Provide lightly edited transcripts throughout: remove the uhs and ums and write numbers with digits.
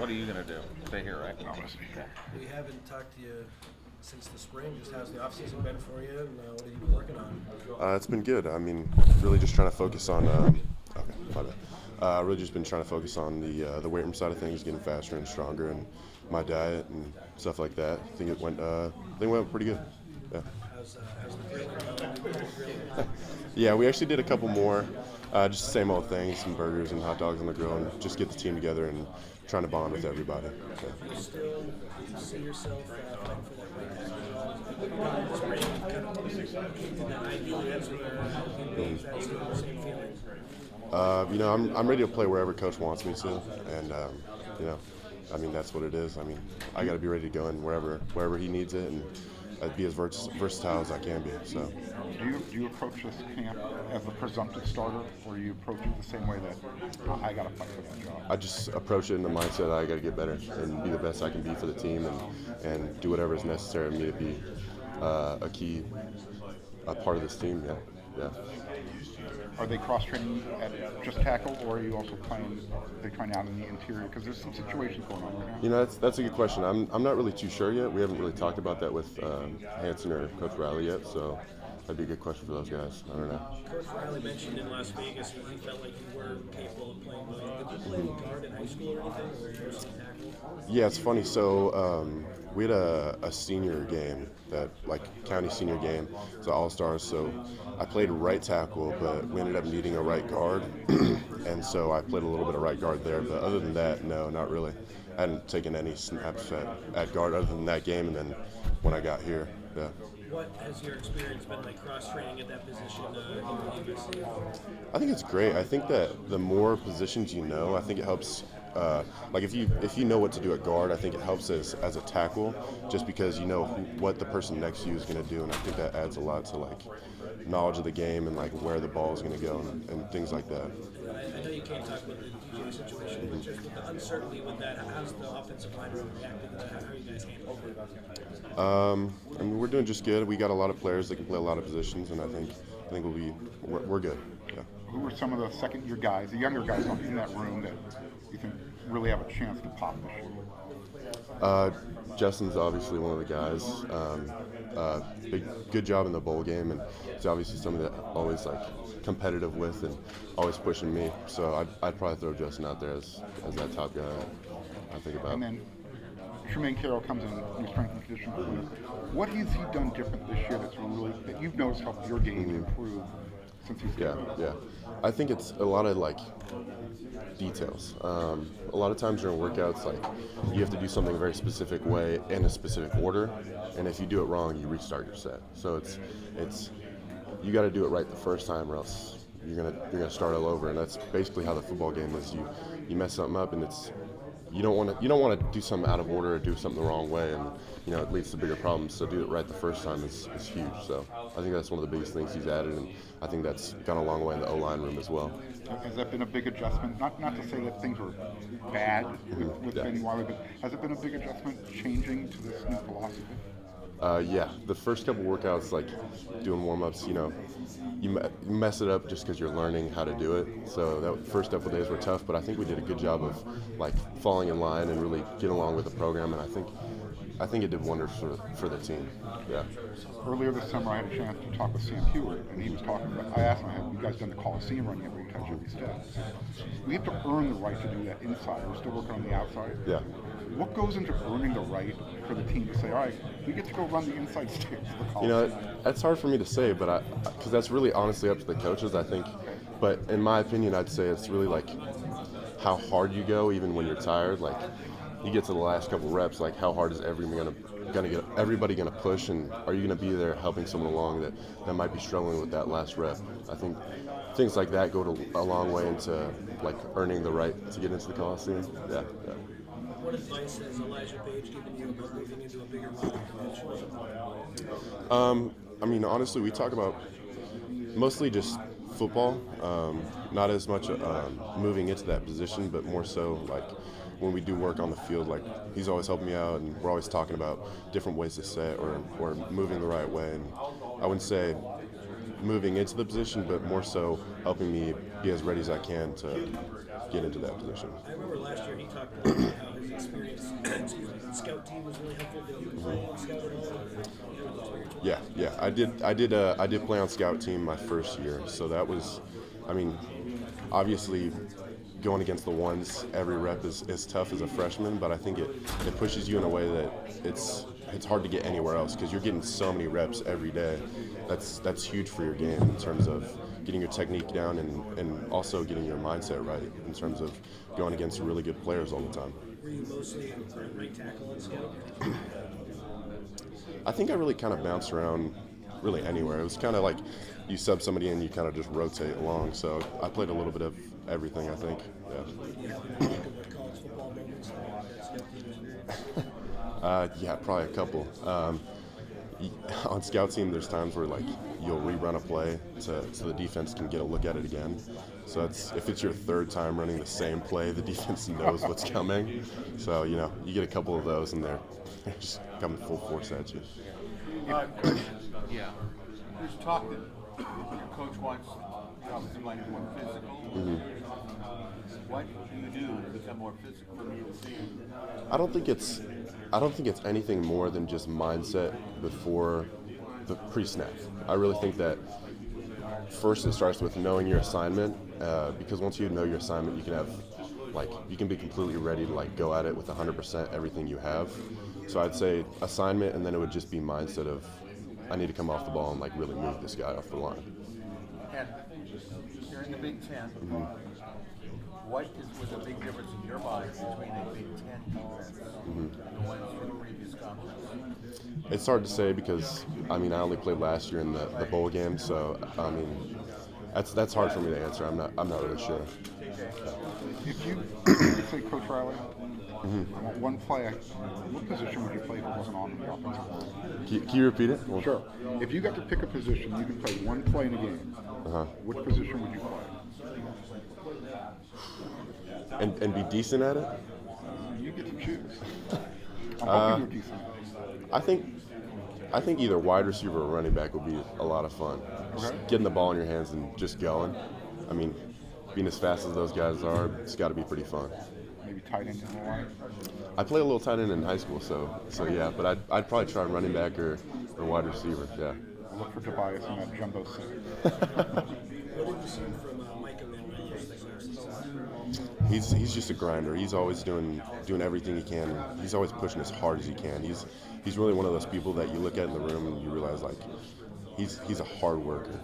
what are you going to do? Stay here, right? No, listen. Okay. We haven't talked to you since the spring. Just how's the offseason been for you, and what have you been working on? It's been good. I mean, really just trying to focus on. Okay, my bad. Really just been trying to focus on the weight room side of things, getting faster and stronger, and my diet and stuff like that. I think it went pretty good. Yeah. How's the grilling? Yeah, we actually did a couple more, just the same old thing, some burgers and hot dogs on the grill, and just get the team together and trying to bond with everybody. Do you still see yourself fighting for that weight this spring? Kind of ideally, that's where is that still the same feeling? I'm ready to play wherever coach wants me to, and I mean that's what it is. I mean, I got to be ready to go in wherever he needs it, and be as versatile as I can be. So. Do you approach this camp as a presumptive starter, or do you approach it the same way that I got to fight for that job? I just approach it in the mindset that I got to get better and be the best I can be for the team, and do whatever is necessary for me to be a part of this team. Yeah. Are they cross-training at just tackle, or are you also they're trying out in the interior? Because there's some situations going on right now. That's a good question. I'm not really too sure yet. We haven't really talked about that with Hanson or Coach Riley yet, so that'd be a good question for those guys. I don't know. Coach Riley mentioned in Las Vegas that he felt like you were capable of playing both. Did you play guard in high school or anything, or were you mostly tackle? Yeah, it's funny. So we had a senior game, county senior game. It's all-stars. So I played right tackle, but we ended up needing a right guard, and so I played a little bit of right guard there. But other than that, no, not really. I hadn't taken any snaps at guard other than that game, and then when I got here, yeah. What has your experience been like cross-training at that position in USC? I think it's great. I think that the more positions you know, I think it helps. If you know what to do at guard, I think it helps as a tackle, just because you know what the person next to you is going to do, and I think that adds a lot to knowledge of the game and where the ball is going to go and things like that. I know you can't talk about the DJ situation, but just with the uncertainty with that, how's the offensive line reacting to that? How are you guys handling it? I mean, we're doing just good. We got a lot of players that can play a lot of positions, and I think we're good. Yeah. Who are some of the second-year guys, the younger guys in that room that you think really have a chance to pop this year? Justin's obviously one of the guys. Good job in the bowl game, and he's obviously somebody that always competitive with and always pushing me. So I'd probably throw Justin out there as that top guy. I think about. And then Tremaine Carroll comes in strength and conditioning coordinator. What has he done different this year that you've noticed helped your game improve since he's Yeah. I think it's a lot of details. A lot of times during workouts, you have to do something a very specific way in a specific order, and if you do it wrong, you restart your set. So it's you got to do it right the first time, or else you're gonna start all over. And that's basically how the football game is. You mess something up, and you don't want to do something out of order or do something the wrong way, and it leads to bigger problems. So do it right the first time is huge. So I think that's one of the biggest things he's added, and I think that's gone a long way in the O-line room as well. Has that been a big adjustment? Not to say that things were bad with Benny Wiley, but has it been a big adjustment changing to this new philosophy? Yeah, the first couple workouts, doing warm-ups, you mess it up just because you're learning how to do it. So that first couple days were tough, but I think we did a good job of falling in line and really getting along with the program, and I think it did wonders for the team. Yeah. Earlier this summer, I had a chance to talk with Sam Hewitt, and he was talking about. I asked him, "Have you guys done the Coliseum run yet, where you touch every step?" We have to earn the right to do that inside. We're still working on the outside. Yeah. What goes into earning the right for the team to say, "All right, we get to go run the inside stairs of the Coliseum"? That's hard for me to say, but because that's really honestly up to the coaches, I think. But in my opinion, I'd say it's really how hard you go, even when you're tired. You get to the last couple reps, how hard is everybody gonna push, and are you gonna be there helping someone along that might be struggling with that last rep? I think things like that go a long way into earning the right to get into the Coliseum. Yeah. What advice has Elijah Page given you about moving into a bigger body I mean, honestly, we talk about mostly just football, not as much moving into that position, but more so when we do work on the field, he's always helping me out, and we're always talking about different ways to set or moving the right way. And I wouldn't say moving into the position, but more so helping me be as ready as I can to get into that position. I remember last year he talked a lot about how his experience in scout team was really helpful. Did you play on scout at all? Yeah. I did play on scout team my first year, so that was, I mean, obviously going against the ones every rep is tough as a freshman, but I think it pushes you in a way that it's hard to get anywhere else because you're getting so many reps every day. That's huge for your game in terms of getting your technique down and also getting your mindset right in terms of going against really good players all the time. Were you mostly right tackle on scout? I think I really kind of bounced around really anywhere. It was kind of like you sub somebody and you kind of just rotate along. So I played a little bit of everything, I think. Yeah, college football moments that scout team. Yeah, probably a couple. On scout team, there's times where like you'll rerun a play so the defense can get a look at it again. So if it's your third time running the same play, the defense knows what's coming. So you get a couple of those and they're just coming full force at you. Yeah. There's talk that your coach wants the offensive line to be more physical. Mm-hmm. What do you do to become more physical for me to see? I don't think it's anything more than just mindset before the pre-snap. I really think that first it starts with knowing your assignment, because once you know your assignment, you can be completely ready to go at it with 100% everything you have. So I'd say assignment, and then it would just be mindset of I need to come off the ball and really move this guy off the line. And you're in the Big Ten. Mm-hmm. What was a big difference in your mind between a Big Ten defense and the ones from the previous conference? It's hard to say because I only played last year in the bowl game, so that's hard for me to answer. I'm not really sure. If you say Coach Riley, I want one play. What position would you play if it wasn't on the offensive line? Can you repeat it? Well, Sure. If you got to pick a position, you can play one play in a game. Which position would you play? And be decent at it? You get to choose. I'm hoping you're decent. I think either wide receiver or running back would be a lot of fun. Just getting the ball in your hands and just going. Being as fast as those guys are, it's got to be pretty fun. Maybe tight end in the line. I played a little tight end in high school, so yeah. But I'd probably try running back or wide receiver. Yeah. Look for Tobias in that jumbo set. What did you see from Mike and He's just a grinder. He's always doing everything he can. He's always pushing as hard as he can. He's really one of those people that you look at in the room and you realize he's a hard worker.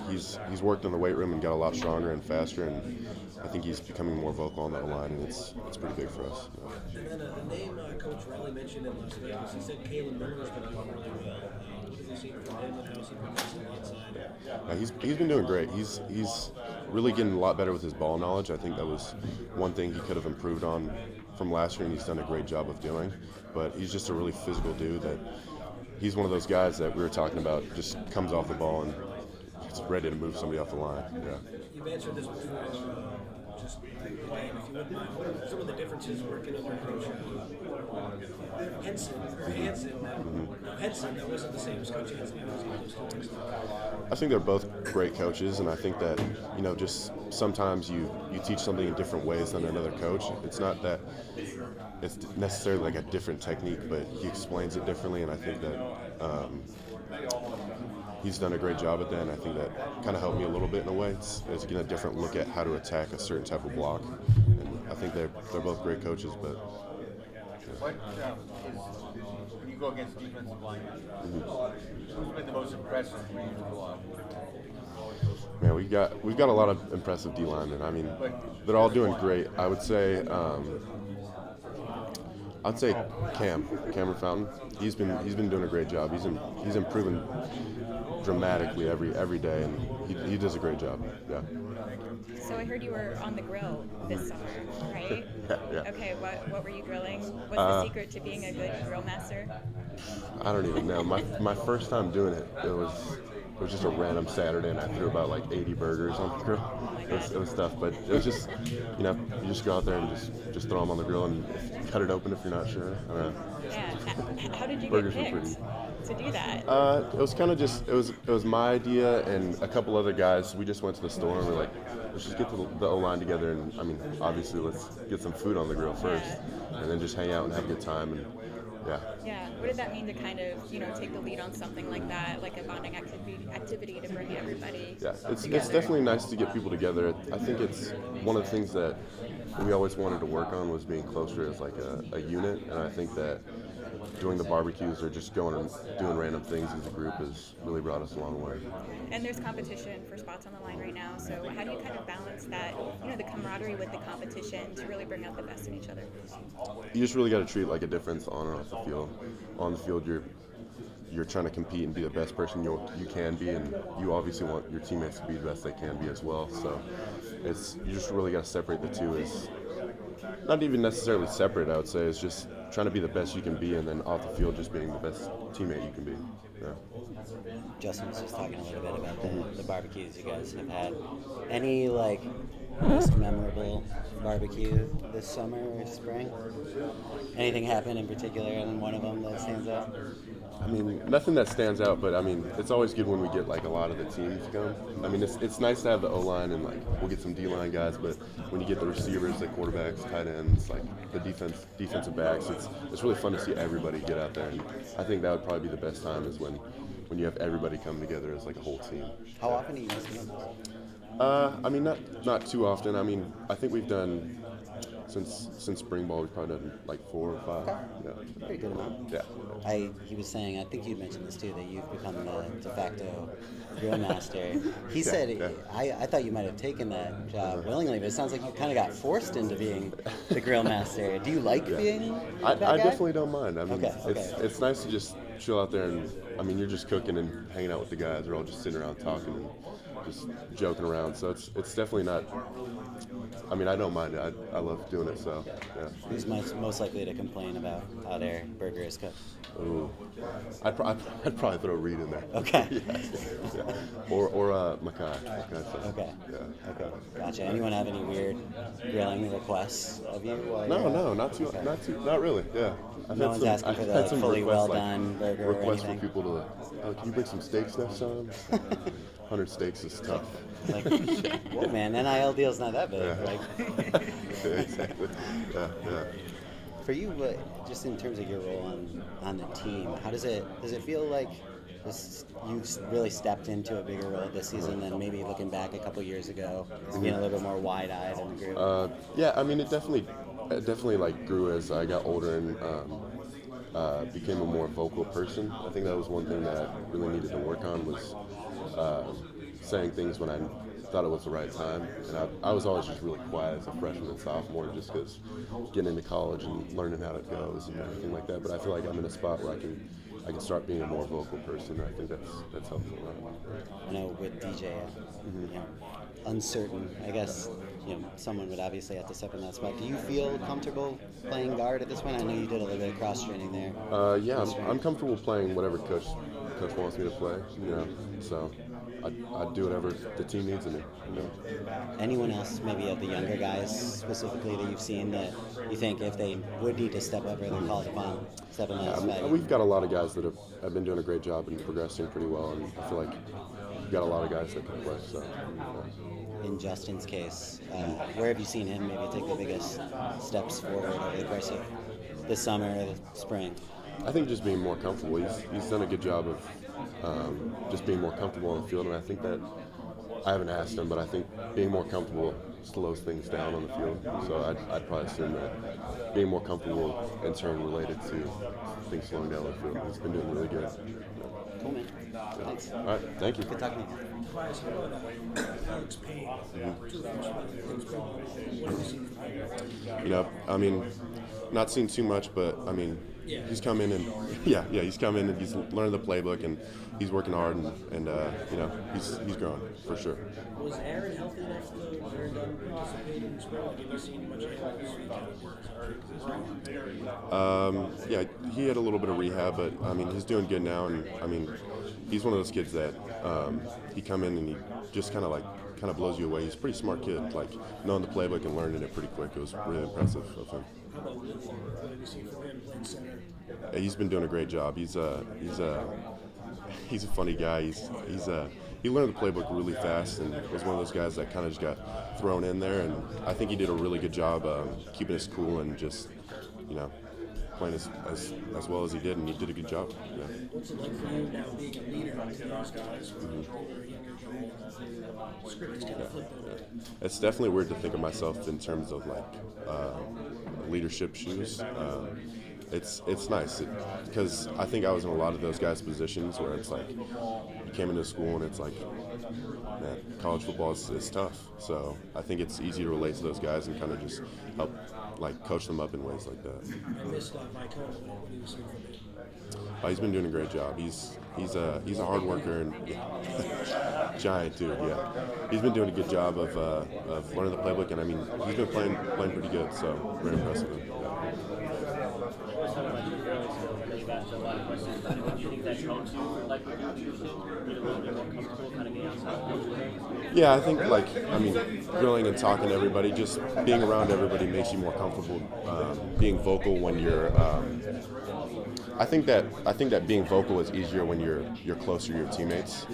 He's worked in the weight room and got a lot stronger and faster, and I think he's becoming more vocal on that line, and it's pretty big for us. And then the name Coach Riley mentioned in Las Vegas, he said Kalen Miller's been doing really well. What have you seen from him and how's he progressing outside? He's been doing great. He's really getting a lot better with his ball knowledge. I think that was one thing he could have improved on from last year, and he's done a great job of doing. But he's just a really physical dude that he's one of those guys that we were talking about, just comes off the ball and is ready to move somebody off the line. Yeah. You've answered this before, just if you wouldn't mind, what are some of the differences working under Coach Henson? That wasn't the same as Coach Henson. I think they're both great coaches, and I think that just sometimes you teach something in different ways than another coach. It's not that it's necessarily a different technique, but he explains it differently, and I think that he's done a great job at that, and I think that kind of helped me a little bit in a way. It's getting a different look at how to attack a certain type of block, and I think they're both great coaches, but. What when you go against defensive linemen, who's been the most impressive for you to go on? Man, we've got a lot of impressive D linemen. They're all doing great. I would say Cameron Fountain. He's been doing a great job. He's improving dramatically every day, and he does a great job. Yeah. So I heard you were on the grill this summer, right? Yeah. Okay, what were you grilling? What's the secret to being a good grill master? I don't even know. My first time doing it, it was just a random Saturday, and I threw about 80 burgers on the grill. It was tough, but it was just, you just go out there and just throw them on the grill and cut it open if you're not sure. Yeah. How did you burgers get were picked? pretty. to do that? It was kind of just it was my idea and a couple other guys. We just went to the store and we're like, let's just get the O line together, and I mean, obviously let's get some food on the grill first, and then just hang out and have a good time, and yeah. Yeah. What did that mean to kind of, take the lead on something like that, like a bonding activity to bring everybody Yeah, it's together? definitely nice to get people together. I think it's one of the things that we always wanted to work on was being closer as like a unit, and I think that doing the barbecues or just going and doing random things as a group has really brought us a long way. And there's competition for spots on the line right now, so how do you kind of balance that, the camaraderie with the competition to really bring out the best in each other? You just really got to treat like a difference on and off the field. On the field, you're trying to compete and be the best person you can be, and you obviously want your teammates to be the best they can be as well. So you just really got to separate the two. It's not even necessarily separate, I would say. It's just trying to be the best you can be, and then off the field just being the best teammate you can be. Yeah. Justin was just talking a little bit about the barbecues you guys have had. Any most memorable barbecue this summer or spring? Anything happen in particular in one of them that stands out? I mean, nothing that stands out, but I mean, it's always good when we get a lot of the teams to come. I mean, it's nice to have the O-line and we'll get some D-line guys, but when you get the receivers, the quarterbacks, tight ends, the defensive backs, it's really fun to see everybody get out there. And I think that would probably be the best time is when you have everybody come together as a whole team. How often do you guys do them? I mean, not too often. I mean, I think we've done since spring ball, we've probably done 4 or 5. Okay. Yeah. Pretty good amount. Yeah. He was saying, I think you mentioned this too, that you've become the de facto grill master. He said, yeah. I thought you might have taken that job willingly, but it sounds like you kind of got forced into being the grill master. Do you like being I that guy? definitely don't mind. I mean, Okay. it's nice to just chill out there, and I mean, you're just cooking and hanging out with the guys. They're all just sitting around talking and just joking around. So it's definitely not. I mean, I don't mind it. I love doing it. So yeah. Who's most likely to complain about how their burger is cooked? Ooh. I'd probably throw Reed in there. Okay. yeah. Or Makai. Okay. Yeah. Okay. Gotcha. Anyone have any weird grilling requests of you? No, not really. Yeah. No one's asking for the fully well done burger or requests for anything? people to. Can you bring some steaks next time? 100 steaks is tough. Whoa, man, NIL deal's not that big. Yeah, exactly. Yeah. For you, just in terms of your role on the team, how does it feel like you've really stepped into a bigger role this season than maybe looking back a couple years ago, being a little bit more wide-eyed in the group? Yeah, I mean, it definitely grew as I got older and became a more vocal person. I think that was one thing that I really needed to work on was saying things when I thought it was the right time. And I was always just really quiet as a freshman and sophomore just because getting into college and learning how it goes and everything like that. But I feel like I'm in a spot where I can start being a more vocal person. I think that's helpful. I know with DJ, uncertain, I guess, someone would obviously have to step in that spot. Do you feel comfortable playing guard at this point? I know you did a little bit of cross-training there. Yeah, I'm comfortable playing whatever coach wants me to play, so I'd do whatever the team needs of me, Anyone else, maybe of the younger guys specifically that you've seen that you think if they would need to step up or they're called upon, step in that spot? We've got a lot of guys that have been doing a great job and progressing pretty well, and I feel like we've got a lot of guys that can play, so. In Justin's case, where have you seen him maybe take the biggest steps forward over the course of the summer or the spring? I think just being more comfortable. He's done a good job of just being more comfortable on the field, and I think that I haven't asked him, but I think being more comfortable slows things down on the field. So I'd probably assume that being more comfortable in turn related to things slowing down on the field. He's been doing really good. Cool, man. Thanks. All right, thank you. Good talking to you. I mean, not seen too much, but I mean, he's come in and he's come in and he's learned the playbook and he's working hard and he's grown for sure. Was Aaron healthy enough to participate in spring? Have you seen much of Yeah, he had a little bit of rehab, but I mean, he's doing good now, and I mean, he's one of those kids that he come in and he just kind of kind of blows you away. He's a pretty smart kid, like knowing the playbook and learning it pretty quick. It was really impressive of him. How about Willie? What did you see from him playing center? Yeah, he's been doing a great job. He's a funny guy. He learned the playbook really fast and was one of those guys that kind of just got thrown in there. And I think he did a really good job keeping us cool and just, playing as well as he did, and he did a good job. Yeah. What's it like for you now being a leader to those guys when they were younger guys? The script kind of flipped over. It's definitely weird to think of myself in terms of like leadership shoes. It's nice because I think I was in a lot of those guys' positions where it's like you came into school and it's like, man, college football is tough. So I think it's easy to relate to those guys and kind of just help like coach them up in ways like that. I missed Mike Hall. What do you see from him? He's been doing a great job. He's a hard worker and giant dude. Yeah, he's been doing a good job of learning the playbook, and I mean he's been playing pretty good. So very impressive. Yeah, I think grilling and talking to everybody, just being around everybody makes you more comfortable. Being vocal when you're, I think that being vocal is easier when you're closer to your teammates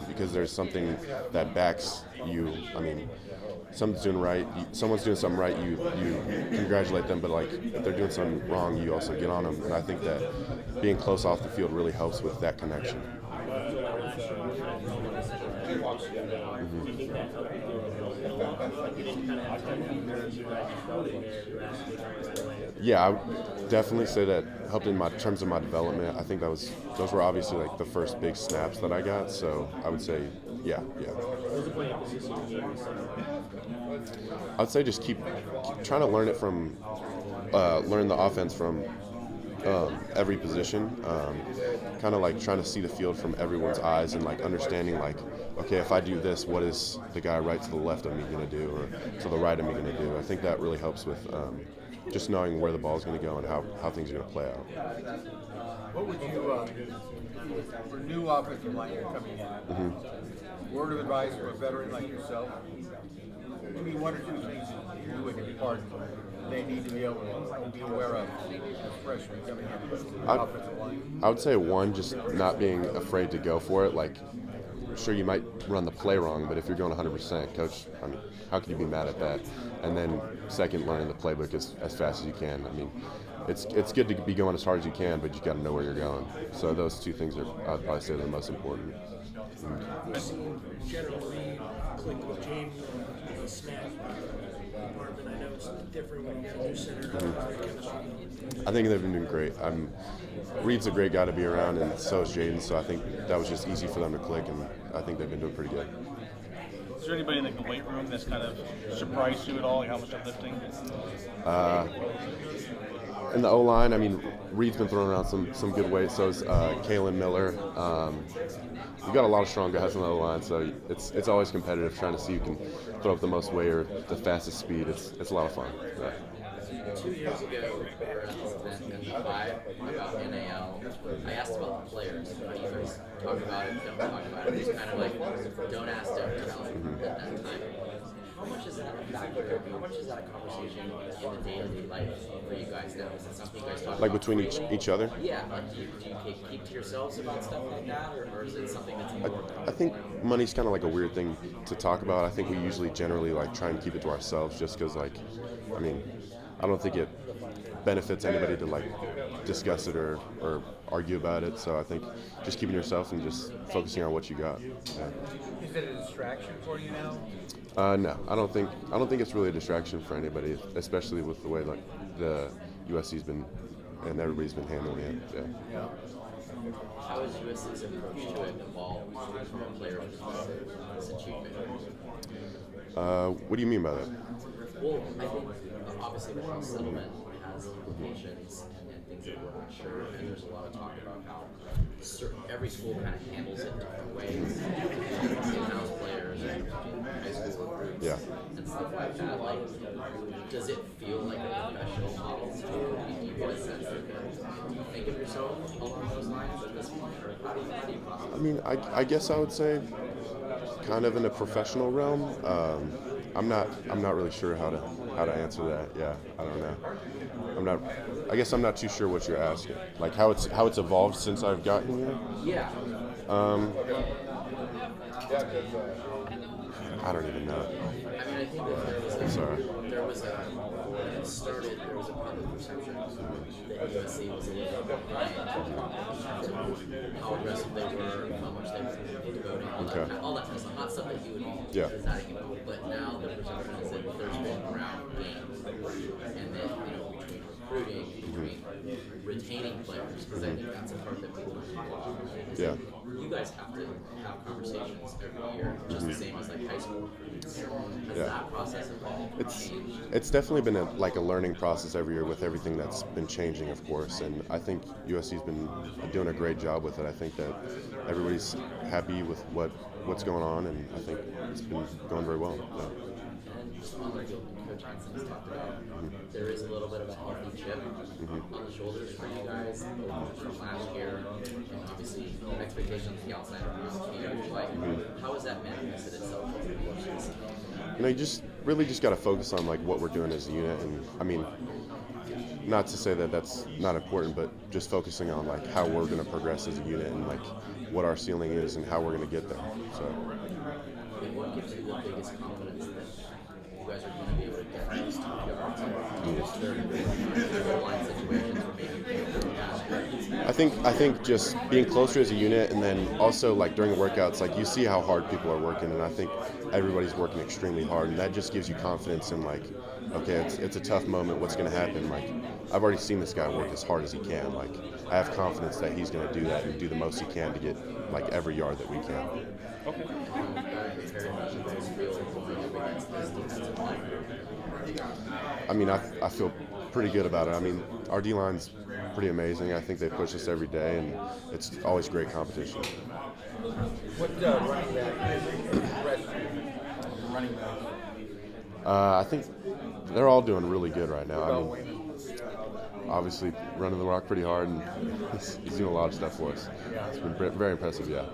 because there's something that backs you. I mean, someone's doing something right, you congratulate them, but like if they're doing something wrong, you also get on them. And I think that being close off the field really helps with that connection. Yeah, I would definitely say that helped in terms of my development. I think those were obviously like the first big snaps that I got. So I would say, yeah. I would say just keep trying to learn the offense from every position. Kind of like trying to see the field from everyone's eyes and like understanding like, okay, if I do this, what is the guy right to the left of me going to do, or to the right of me going to do? I think that really helps with just knowing where the ball is going to go and how things are going to play out. What would you, for new offensive linemen coming in, word of advice for a veteran like yourself? Maybe one or two things you would impart they need to be able to be aware of as freshmen coming in the offensive line? I would say one, just not being afraid to go for it. Like, sure, you might run the play wrong, but if you're going 100%, coach, I mean, how can you be mad at that? And then second, learning the playbook as fast as you can. I mean, it's good to be going as hard as you can, but you got to know where you're going. So those two things I'd probably say are the most important. We've seen General Reed click with James on the snap department. I know it's different when you got a new center. I think they've been doing great. Reed's a great guy to be around, and so is Jaden. So I think that was just easy for them to click, and I think they've been doing pretty good. Is there anybody in the weight room that's kind of surprised you at all, like how much they're lifting? In the O-line, I mean, Reed's been throwing around some good weight. So is Kalen Miller. We've got a lot of strong guys on the O-line, so it's always competitive trying to see who can throw up the most weight or the fastest speed. It's a lot of fun. Yeah. 2 years ago, we were at this event in Dubai about NAL. I asked about the players. You guys talk about it, don't talk about it. It's kind of like don't ask, don't tell at that time. How much is that a factor? How much is that a conversation in the day-to-day life for you guys now? Is it something you guys talk like about? Between each other? Yeah, like do you keep to yourselves about stuff like that, or is it something that's important? I think money's kind of like a weird thing to talk about. I think we usually generally like try and keep it to ourselves just because like, I mean, I don't think it benefits anybody to like discuss it or argue about it. So I think just keeping yourself and just focusing on what you got. Yeah. Is it a distraction for you now? No, I don't think it's really a distraction for anybody, especially with the way like the USC's been and everybody's been handling it. Yeah. How has USC's approach to it evolved from a player's perspective, this achievement? What do you mean by that? Well, I think obviously the House settlement has implications and things that we're not sure, and there's a lot of talk about how every school kind of handles it different ways. In-house players, high school recruits, and stuff like that. Like, does it feel like a professional model to you? Do you get a sense that you think of yourself along those lines at this point, or how do you process? I mean, I guess I would say kind of in a professional realm. I'm not really sure how to answer that. Yeah, I don't know. I guess I'm not too sure what you're asking. Like how it's evolved since I've gotten here. Yeah. I don't even know. I mean, I think that when it started, there was a public perception that USC was a little bit behind how aggressive they were, how much they were devoting, all that kind of stuff. Not stuff that you would deciding about, but now the perception is that there's been ground gained, and that between recruiting, between retaining players, because I think that's a part that people don't talk about. Yeah. You guys have to have conversations every year, just the same as like high school recruits. Has that process evolved? It's definitely been a learning process every year with everything that's been changing, of course, and I think USC's been doing a great job with it. I think that everybody's happy with what's going on, and I think it's been going very well. Yeah. And just on the field, Coach Hansen's talked about there is a little bit of a healthy chip on the shoulders for you guys from last year, and obviously expectations the outside are huge. Like, how has that manifested itself over the course of the season? You just got to focus on like what we're doing as a unit, and I mean, not to say that that's not important, but just focusing on like how we're going to progress as a unit and like what our ceiling is and how we're going to get there. So. And what gives you the biggest confidence that you guys are going to be able to get these two line situations or maybe I think just being closer as a unit, and then also like during workouts, like you see how hard people are working, and I think everybody's working extremely hard, and that just gives you confidence in like, okay, it's a tough moment. What's going to happen? Like I've already seen this guy work as hard as he can. Like I have confidence that he's going to do that and do the most he can to get like every yard that we can. I mean, I feel pretty good about it. I mean, our D-line's pretty amazing. I think they push us every day, and it's always great competition. What running back running back? I think they're all doing really good right now. I mean, obviously running the rock pretty hard, and he's doing a lot of stuff for us. It's been very impressive, yeah.